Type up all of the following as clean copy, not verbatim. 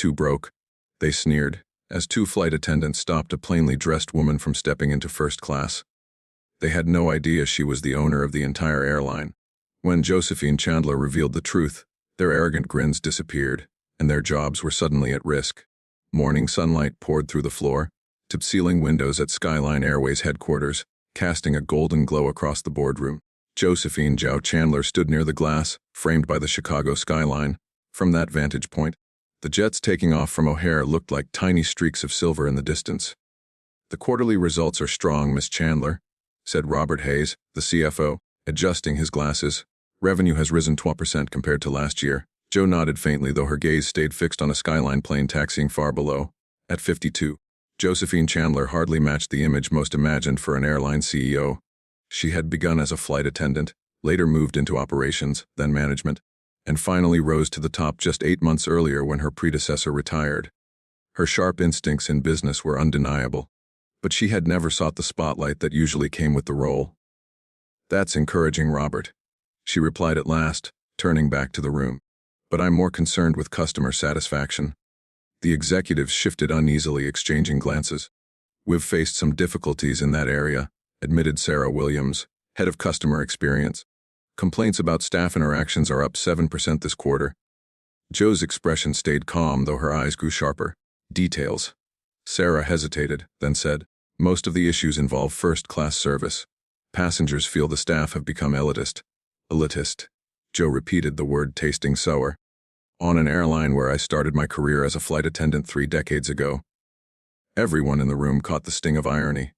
Too broke, they sneered, as two flight attendants stopped a plainly dressed woman from stepping into first class. They had no idea she was the owner of the entire airline. When Josephine Chandler revealed the truth, their arrogant grins disappeared, and their jobs were suddenly at risk. Morning sunlight poured through the floor, tip-ceiling windows at Skyline Airways headquarters, casting a golden glow across the boardroom. Josephine Zhao Chandler stood near the glass, framed by the Chicago skyline. From that vantage point, the jets taking off from O'Hare looked like tiny streaks of silver in the distance. "The quarterly results are strong, Miss Chandler," said Robert Hayes, the CFO, adjusting his glasses. "Revenue has risen 12% compared to last year." Joe nodded faintly, though her gaze stayed fixed on a Skyline plane taxiing far below. At 52, Josephine Chandler hardly matched the image most imagined for an airline CEO. She had begun as a flight attendant, later moved into operations, then management, and finally rose to the top just 8 months earlier when her predecessor retired. Her sharp instincts in business were undeniable, but she had never sought the spotlight that usually came with the role. "That's encouraging, Robert," she replied at last, turning back to the room. "But I'm more concerned with customer satisfaction." The executives shifted uneasily, exchanging glances. "We've faced some difficulties in that area," admitted Sarah Williams, head of customer experience. "Complaints about staff interactions are up 7% this quarter." Joe's expression stayed calm, though her eyes grew sharper. "Details." Sarah hesitated, then said, "Most of the issues involve first-class service. Passengers feel the staff have become elitist." "Elitist." Joe repeated the word, tasting sour. "On an airline where I started my career as a flight attendant 3 decades ago." Everyone in the room caught the sting of irony.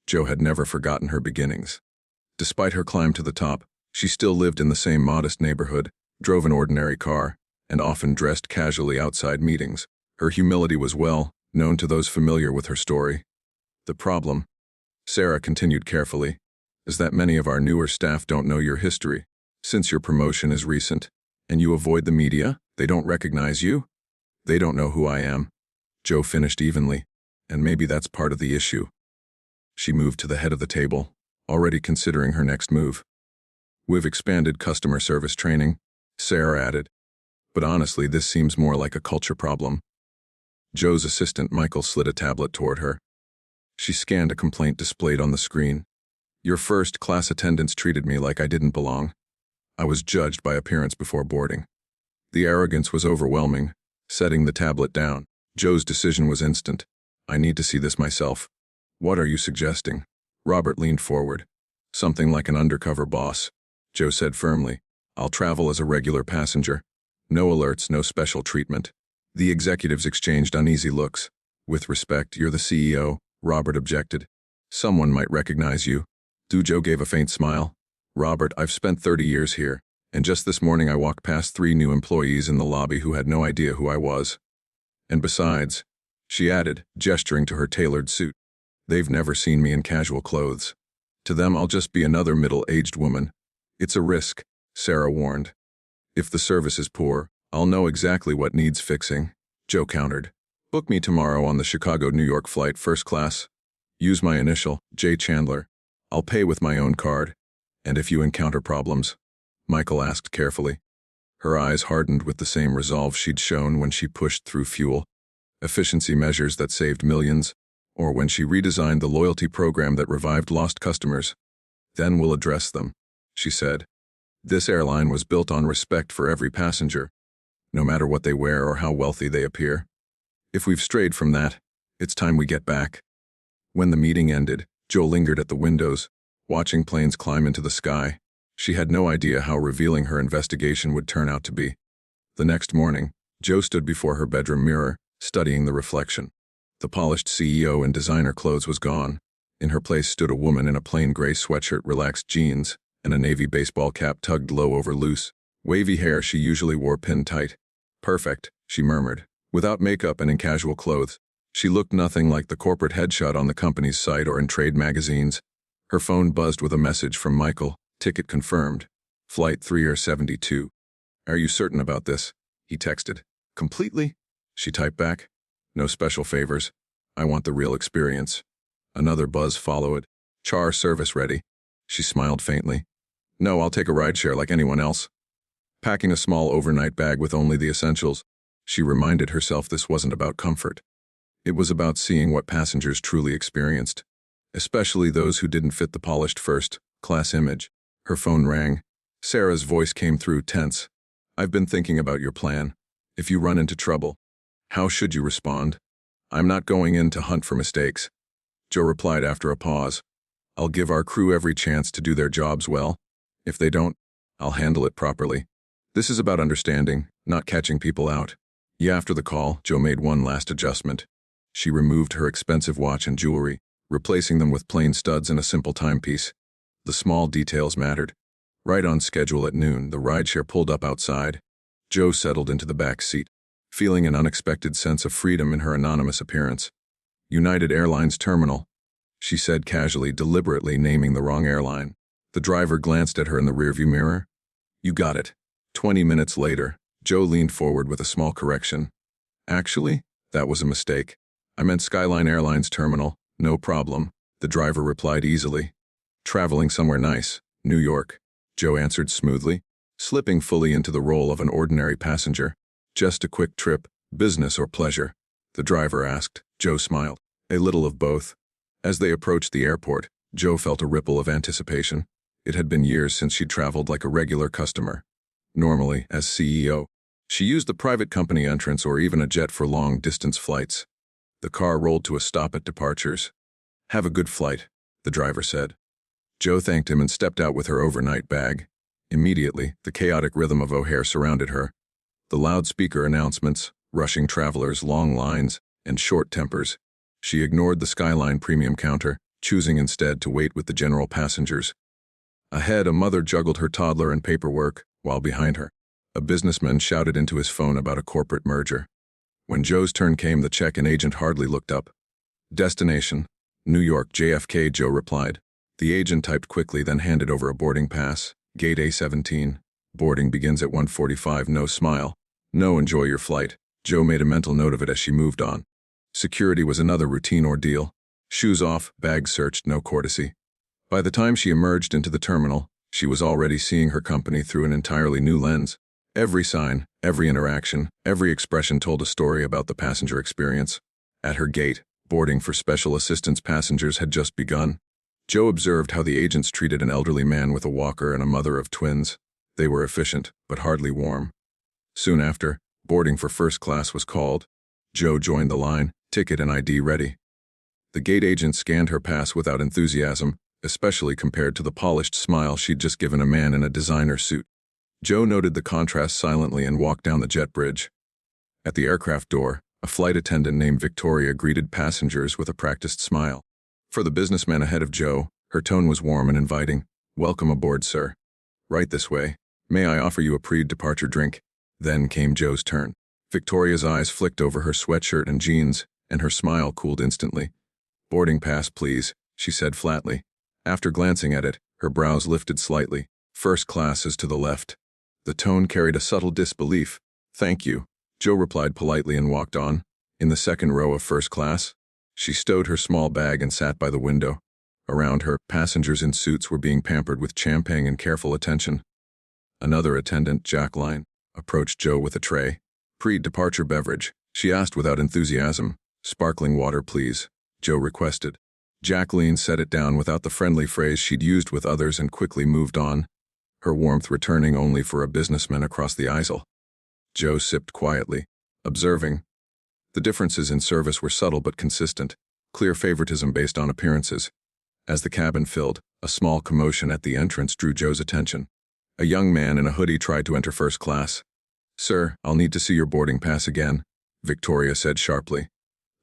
Joe had never forgotten her beginnings. Despite her climb to the top, she still lived in the same modest neighborhood, drove an ordinary car, and often dressed casually outside meetings. Her humility was well known to those familiar with her story. "The problem," Sarah continued carefully, "is that many of our newer staff don't know your history. Since your promotion is recent, and you avoid the media, they don't recognize you. They don't know who I am." Joe finished evenly, "And maybe that's part of the issue." She moved to the head of the table, already considering her next move. "We've expanded customer service training," Sarah added. "But honestly, this seems more like a culture problem." Joe's assistant, Michael, slid a tablet toward her. She scanned a complaint displayed on the screen. "Your first-class attendants treated me like I didn't belong. I was judged by appearance before boarding." The arrogance was overwhelming. Setting the tablet down, Joe's decision was instant. "I need to see this myself." "What are you suggesting?" Robert leaned forward. "Something like an undercover boss," Joe said firmly. "I'll travel as a regular passenger. No alerts, no special treatment." The executives exchanged uneasy looks. "With respect, you're the CEO," Robert objected. "Someone might recognize you." Joe gave a faint smile. "Robert, I've spent 30 years here, and just this morning I walked past 3 new employees in the lobby who had no idea who I was. And besides," she added, gesturing to her tailored suit, "they've never seen me in casual clothes. To them, I'll just be another middle-aged woman." "It's a risk," Sarah warned. "If the service is poor, I'll know exactly what needs fixing," Joe countered. "Book me tomorrow on the Chicago-New York flight, first class. Use my initial, J. Chandler. I'll pay with my own card. And if you encounter problems," Michael asked carefully. Her eyes hardened with the same resolve she'd shown when she pushed through fuel efficiency measures that saved millions, or when she redesigned the loyalty program that revived lost customers. "Then we'll address them," she said. "This airline was built on respect for every passenger, no matter what they wear or how wealthy they appear. If we've strayed from that, it's time we get back." When the meeting ended, Joe lingered at the windows, watching planes climb into the sky. She had no idea how revealing her investigation would turn out to be. The next morning, Joe stood before her bedroom mirror, studying the reflection. The polished CEO in designer clothes was gone. In her place stood a woman in a plain gray sweatshirt, relaxed jeans, and a navy baseball cap tugged low over loose, wavy hair she usually wore pinned tight. "Perfect," she murmured. Without makeup and in casual clothes, she looked nothing like the corporate headshot on the company's site or in trade magazines. Her phone buzzed with a message from Michael. "Ticket confirmed. Flight 372. Are you certain about this?" he texted. "Completely," she typed back. "No special favors. I want the real experience." Another buzz followed. "Char service ready." She smiled faintly. "No, I'll take a rideshare like anyone else." Packing a small overnight bag with only the essentials, She reminded herself this wasn't about comfort. It was about seeing what passengers truly experienced, especially those who didn't fit the polished first-class image. Her phone rang. Sarah's voice came through, tense. "I've been thinking about your plan. If you run into trouble, how should you respond?" "I'm not going in to hunt for mistakes," Joe replied after a pause. "I'll give our crew every chance to do their jobs well. If they don't, I'll handle it properly. This is about understanding, not catching people out." Yeah, after the call, Joe made one last adjustment. She removed her expensive watch and jewelry, replacing them with plain studs and a simple timepiece. The small details mattered. Right on schedule at noon, the rideshare pulled up outside. Joe settled into the back seat, feeling an unexpected sense of freedom in her anonymous appearance. "United Airlines Terminal," she said casually, deliberately naming the wrong airline. The driver glanced at her in the rearview mirror. "You got it." 20 minutes later, Joe leaned forward with a small correction. "Actually, that was a mistake. I meant Skyline Airlines Terminal, no problem," the driver replied easily. "Traveling somewhere nice, New York," Joe answered smoothly, slipping fully into the role of an ordinary passenger. "Just a quick trip, business or pleasure?" the driver asked. Joe smiled. "A little of both." As they approached the airport, Joe felt a ripple of anticipation. It had been years since she'd traveled like a regular customer. Normally, as CEO, she used the private company entrance or even a jet for long-distance flights. The car rolled to a stop at departures. "Have a good flight," the driver said. Joe thanked him and stepped out with her overnight bag. Immediately, the chaotic rhythm of O'Hare surrounded her. The loudspeaker announcements, rushing travelers, long lines, and short tempers. She ignored the Skyline premium counter, choosing instead to wait with the general passengers. Ahead, a mother juggled her toddler and paperwork, while behind her, a businessman shouted into his phone about a corporate merger. When Joe's turn came, the check-in agent hardly looked up. "Destination, New York, JFK," Joe replied. The agent typed quickly, then handed over a boarding pass. "Gate A17. Boarding begins at 1:45. No smile. No, enjoy your flight." Joe made a mental note of it as she moved on. Security was another routine ordeal. Shoes off, bags searched, no courtesy. By the time she emerged into the terminal, she was already seeing her company through an entirely new lens. Every sign, every interaction, every expression told a story about the passenger experience. At her gate, boarding for special assistance passengers had just begun. Joe observed how the agents treated an elderly man with a walker and a mother of twins. They were efficient, but hardly warm. Soon after, boarding for first class was called. Joe joined the line, ticket and ID ready. The gate agent scanned her pass without enthusiasm, especially compared to the polished smile she'd just given a man in a designer suit. Joe noted the contrast silently and walked down the jet bridge. At the aircraft door, a flight attendant named Victoria greeted passengers with a practiced smile. For the businessman ahead of Joe, her tone was warm and inviting. "Welcome aboard, sir. Right this way. May I offer you a pre-departure drink?" Then came Joe's turn. Victoria's eyes flicked over her sweatshirt and jeans, and her smile cooled instantly. "Boarding pass, please," she said flatly. After glancing at it, her brows lifted slightly. "First class is to the left." The tone carried a subtle disbelief. "Thank you," Joe replied politely and walked on. "In the second row of first class." She stowed her small bag and sat by the window. Around her, passengers in suits were being pampered with champagne and careful attention. Another attendant, Jacqueline, approached Joe with a tray. "Pre-departure beverage," she asked without enthusiasm. "Sparkling water, please," Joe requested. Jacqueline set it down without the friendly phrase she'd used with others and quickly moved on, her warmth returning only for a businessman across the aisle. Joe sipped quietly, observing. The differences in service were subtle but consistent, clear favoritism based on appearances. As the cabin filled, a small commotion at the entrance drew Joe's attention. A young man in a hoodie tried to enter first class. "Sir, I'll need to see your boarding pass again," Victoria said sharply.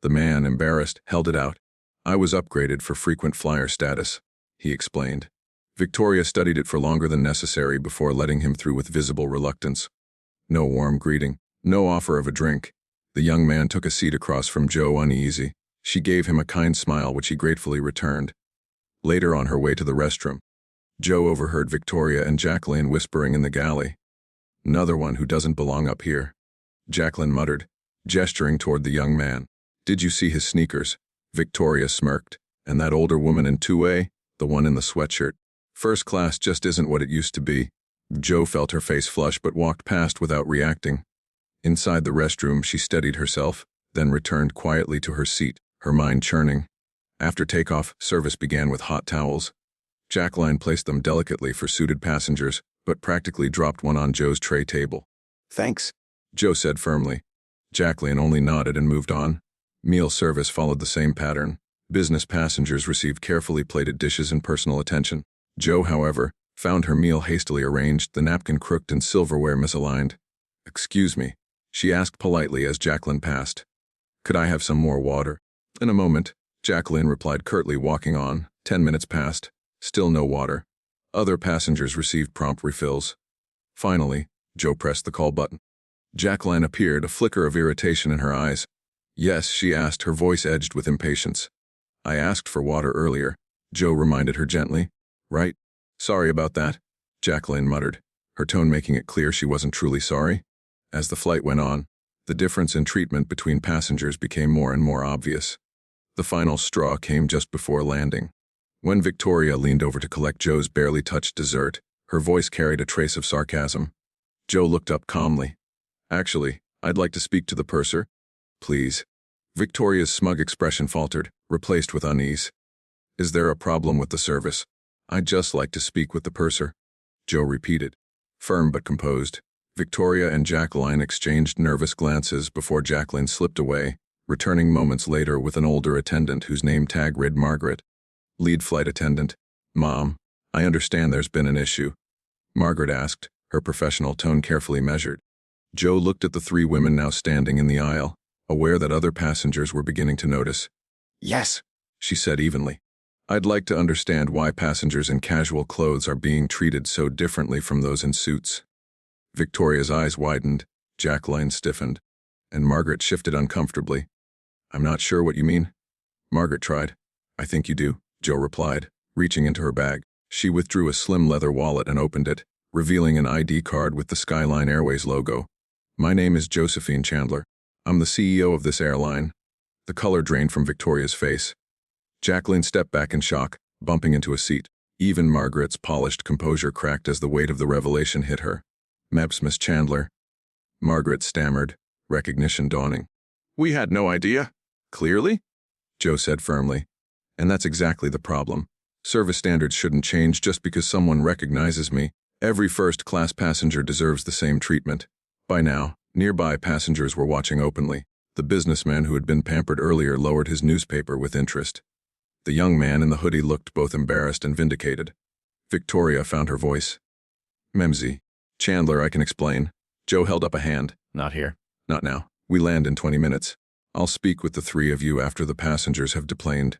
The man, embarrassed, held it out. "I was upgraded for frequent flyer status," he explained. Victoria studied it for longer than necessary before letting him through with visible reluctance. No warm greeting, no offer of a drink. The young man took a seat across from Joe, uneasy. She gave him a kind smile, which he gratefully returned. Later, on her way to the restroom, Joe overheard Victoria and Jacqueline whispering in the galley. "Another one who doesn't belong up here," Jacqueline muttered, gesturing toward the young man. "Did you see his sneakers?" Victoria smirked. "And that older woman in 2A, the one in the sweatshirt. First class just isn't what it used to be." Joe felt her face flush but walked past without reacting. Inside the restroom, she steadied herself, then returned quietly to her seat, her mind churning. After takeoff, service began with hot towels. Jacqueline placed them delicately for suited passengers, but practically dropped one on Joe's tray table. Thanks. Joe said firmly. Jacqueline only nodded and moved on. Meal service followed the same pattern. Business passengers received carefully plated dishes and personal attention. Joe, however, found her meal hastily arranged, the napkin crooked and silverware misaligned. "Excuse me," she asked politely as Jacqueline passed. "Could I have some more water?" "In a moment," Jacqueline replied curtly, walking on. 10 minutes passed. Still no water. Other passengers received prompt refills. Finally, Joe pressed the call button. Jacqueline appeared, a flicker of irritation in her eyes. "Yes," she asked, her voice edged with impatience. "I asked for water earlier," Joe reminded her gently. "Right? Sorry about that," Jacqueline muttered, her tone making it clear she wasn't truly sorry. As the flight went on, the difference in treatment between passengers became more and more obvious. The final straw came just before landing. When Victoria leaned over to collect Joe's barely touched dessert, her voice carried a trace of sarcasm. Joe looked up calmly. "Actually, I'd like to speak to the purser." "Please." Victoria's smug expression faltered, replaced with unease. "Is there a problem with the service?" "I'd just like to speak with the purser," Joe repeated, firm but composed. Victoria and Jacqueline exchanged nervous glances before Jacqueline slipped away, returning moments later with an older attendant whose name tag read Margaret. Lead flight attendant. "Mom, I understand there's been an issue," Margaret asked, her professional tone carefully measured. Joe looked at the three women now standing in the aisle, aware that other passengers were beginning to notice. "Yes," she said evenly. "I'd like to understand why passengers in casual clothes are being treated so differently from those in suits." Victoria's eyes widened, Jacqueline stiffened, and Margaret shifted uncomfortably. "I'm not sure what you mean." Margaret tried. "I think you do," Joe replied, reaching into her bag. She withdrew a slim leather wallet and opened it, revealing an ID card with the Skyline Airways logo. "My name is Josephine Chandler. I'm the CEO of this airline." The color drained from Victoria's face. Jacqueline stepped back in shock, bumping into a seat. Even Margaret's polished composure cracked as the weight of the revelation hit her. "Meps, Miss Chandler." Margaret stammered, recognition dawning. "We had no idea." "Clearly," Joe said firmly. "And that's exactly the problem. Service standards shouldn't change just because someone recognizes me. Every first-class passenger deserves the same treatment." By now, nearby passengers were watching openly. The businessman who had been pampered earlier lowered his newspaper with interest. The young man in the hoodie looked both embarrassed and vindicated. Victoria found her voice. "Memsy. Chandler, I can explain." Joe held up a hand. "Not here." "Not now. We land in 20 minutes. I'll speak with the three of you after the passengers have deplaned."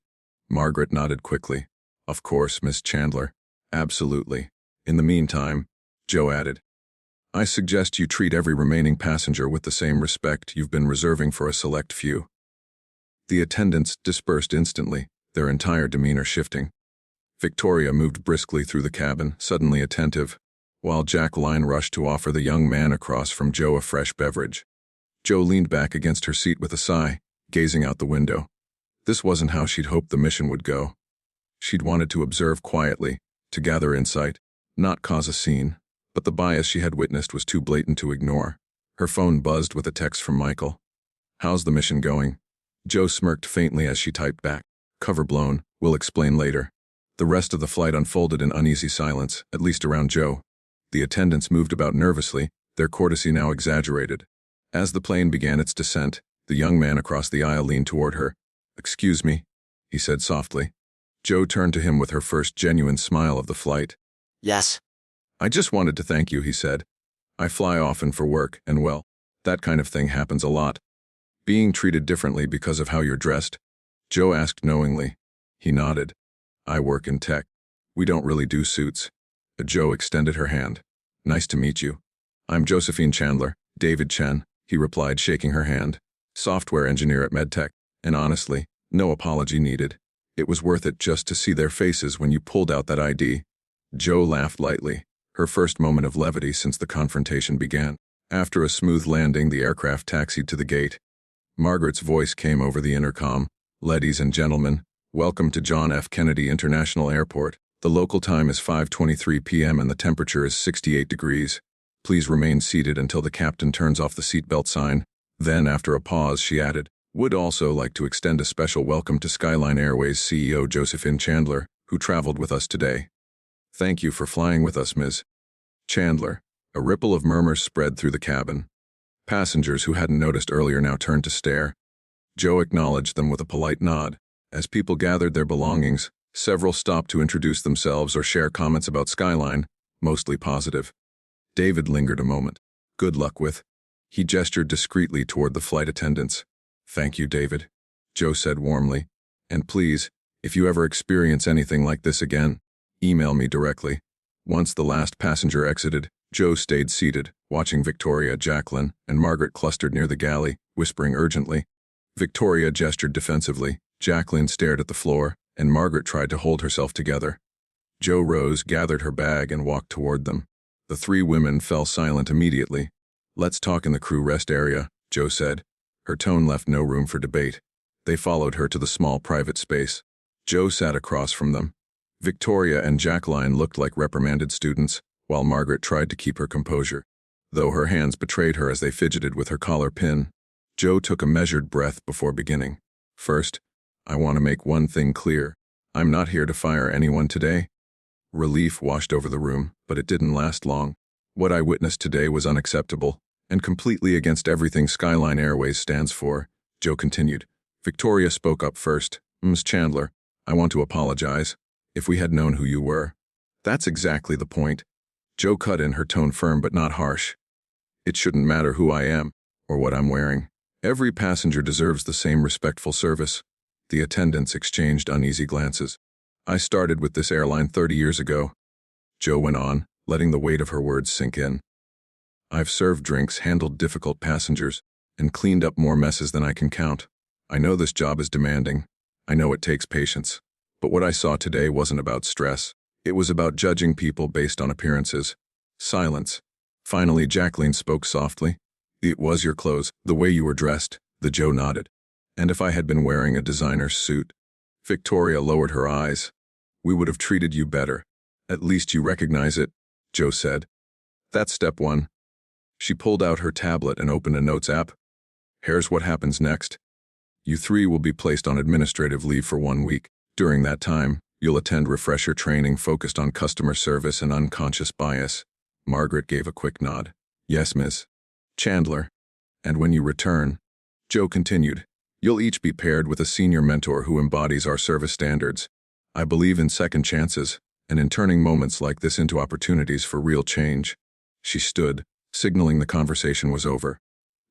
Margaret nodded quickly. "Of course, Miss Chandler. Absolutely. In the meantime," Joe added, "I suggest you treat every remaining passenger with the same respect you've been reserving for a select few." The attendants dispersed instantly, their entire demeanor shifting. Victoria moved briskly through the cabin, suddenly attentive, while Jacqueline rushed to offer the young man across from Joe a fresh beverage. Joe leaned back against her seat with a sigh, gazing out the window. This wasn't how she'd hoped the mission would go. She'd wanted to observe quietly, to gather insight, not cause a scene, but the bias she had witnessed was too blatant to ignore. Her phone buzzed with a text from Michael. "How's the mission going?" Joe smirked faintly as she typed back. "Cover blown, we'll explain later." The rest of the flight unfolded in uneasy silence, at least around Joe. The attendants moved about nervously, their courtesy now exaggerated. As the plane began its descent, the young man across the aisle leaned toward her. "Excuse me," he said softly. Joe turned to him with her first genuine smile of the flight. "Yes." "I just wanted to thank you," he said. "I fly often for work, and well, that kind of thing happens a lot." "Being treated differently because of how you're dressed?" Joe asked knowingly. He nodded. "I work in tech. We don't really do suits." Joe extended her hand. "Nice to meet you." "I'm Josephine Chandler, David Chen," he replied, shaking her hand. "Software engineer at MedTech, and honestly, no apology needed. It was worth it just to see their faces when you pulled out that ID." Joe laughed lightly, her first moment of levity since the confrontation began. After a smooth landing, the aircraft taxied to the gate. Margaret's voice came over the intercom. "Ladies and gentlemen, welcome to John F. Kennedy International Airport. The local time is 5:23 p.m. and the temperature is 68 degrees. Please remain seated until the captain turns off the seatbelt sign. Then, after a pause, she added, would also like to extend a special welcome to Skyline Airways CEO Josephine Chandler, who traveled with us today. Thank you for flying with us, Ms. Chandler. A ripple of murmurs spread through the cabin. Passengers who hadn't noticed earlier now turned to stare. Joe acknowledged them with a polite nod. As people gathered their belongings, several stopped to introduce themselves or share comments about Skyline, mostly positive. David lingered a moment. Good luck with. He gestured discreetly toward the flight attendants. Thank you, David, Joe said warmly. And please, if you ever experience anything like this again, email me directly. Once the last passenger exited, Joe stayed seated, watching Victoria, Jacqueline, and Margaret clustered near the galley, whispering urgently. Victoria gestured defensively, Jacqueline stared at the floor, and Margaret tried to hold herself together. Joe rose, gathered her bag, and walked toward them. The three women fell silent immediately. Let's talk in the crew rest area, Joe said. Her tone left no room for debate. They followed her to the small private space. Joe sat across from them. Victoria and Jacqueline looked like reprimanded students, while Margaret tried to keep her composure. Though her hands betrayed her as they fidgeted with her collar pin, Joe took a measured breath before beginning. First, I want to make one thing clear. I'm not here to fire anyone today. Relief washed over the room, but it didn't last long. What I witnessed today was unacceptable, and completely against everything Skyline Airways stands for, Joe continued. Victoria spoke up first. Ms. Chandler, I want to apologize. If we had known who you were. That's exactly the point. Joe cut in, her tone firm but not harsh. It shouldn't matter who I am, or what I'm wearing. Every passenger deserves the same respectful service. The attendants exchanged uneasy glances. I started with this airline 30 years ago. Joe went on, letting the weight of her words sink in. I've served drinks, handled difficult passengers, and cleaned up more messes than I can count. I know this job is demanding. I know it takes patience. But what I saw today wasn't about stress. It was about judging people based on appearances. Silence. Finally, Jacqueline spoke softly. It was your clothes, the way you were dressed. The Joe nodded. And if I had been wearing a designer suit? Victoria lowered her eyes. We would have treated you better. At least you recognize it, Joe said. That's step one. She pulled out her tablet and opened a notes app. Here's what happens next. You three will be placed on administrative leave for 1 week. During that time, you'll attend refresher training focused on customer service and unconscious bias. Margaret gave a quick nod. Yes, Miss Chandler. And when you return, Joe continued, you'll each be paired with a senior mentor who embodies our service standards. I believe in second chances, and in turning moments like this into opportunities for real change. She stood, signaling the conversation was over.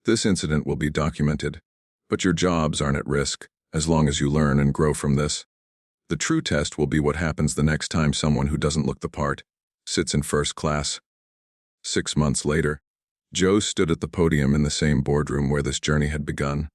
This incident will be documented, but your jobs aren't at risk, as long as you learn and grow from this. The true test will be what happens the next time someone who doesn't look the part sits in first class. 6 months later, Joe stood at the podium in the same boardroom where this journey had begun.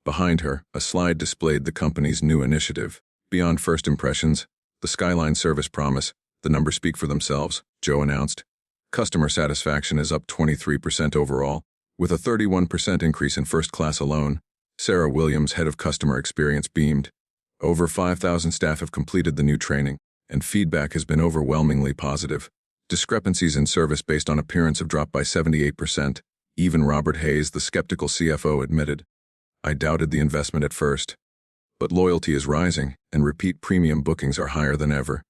Behind her, a slide displayed the company's new initiative. Beyond first impressions, the Skyline service promise, the numbers speak for themselves, Joe announced. Customer satisfaction is up 23% overall, with a 31% increase in first class alone. Sarah Williams, head of customer experience, beamed. Over 5,000 staff have completed the new training, and feedback has been overwhelmingly positive. Discrepancies in service based on appearance have dropped by 78%. Even Robert Hayes, the skeptical CFO, admitted. I doubted the investment at first. But loyalty is rising, and repeat premium bookings are higher than ever.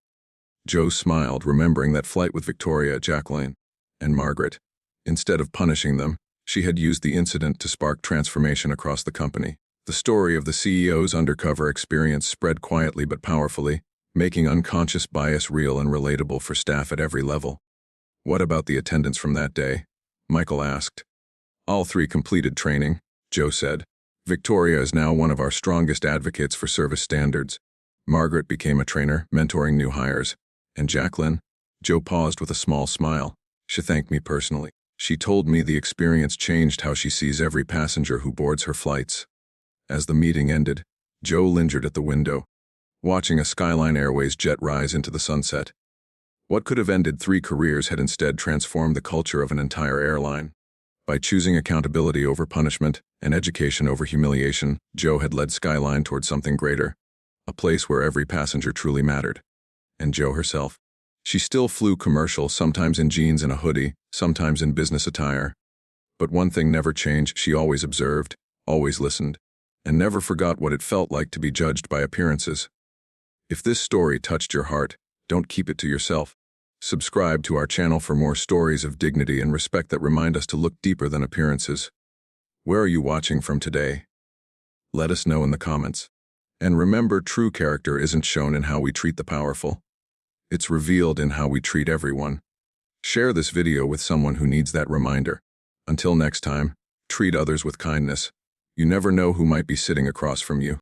Joe smiled, remembering that flight with Victoria, Jacqueline, and Margaret. Instead of punishing them, she had used the incident to spark transformation across the company. The story of the CEO's undercover experience spread quietly but powerfully, making unconscious bias real and relatable for staff at every level. What about the attendance from that day? Michael asked. All three completed training, Joe said. Victoria is now one of our strongest advocates for service standards. Margaret became a trainer, mentoring new hires. And Jacqueline? Joe paused with a small smile. She thanked me personally. She told me the experience changed how she sees every passenger who boards her flights. As the meeting ended, Joe lingered at the window, watching a Skyline Airways jet rise into the sunset. What could have ended 3 careers had instead transformed the culture of an entire airline. By choosing accountability over punishment and education over humiliation, Joe had led Skyline toward something greater, a place where every passenger truly mattered. And Joe herself. She still flew commercial, sometimes in jeans and a hoodie, sometimes in business attire. But one thing never changed: she always observed, always listened, and never forgot what it felt like to be judged by appearances. If this story touched your heart, don't keep it to yourself. Subscribe to our channel for more stories of dignity and respect that remind us to look deeper than appearances. Where are you watching from today? Let us know in the comments. And remember, true character isn't shown in how we treat the powerful. It's revealed in how we treat everyone. Share this video with someone who needs that reminder. Until next time, treat others with kindness. You never know who might be sitting across from you.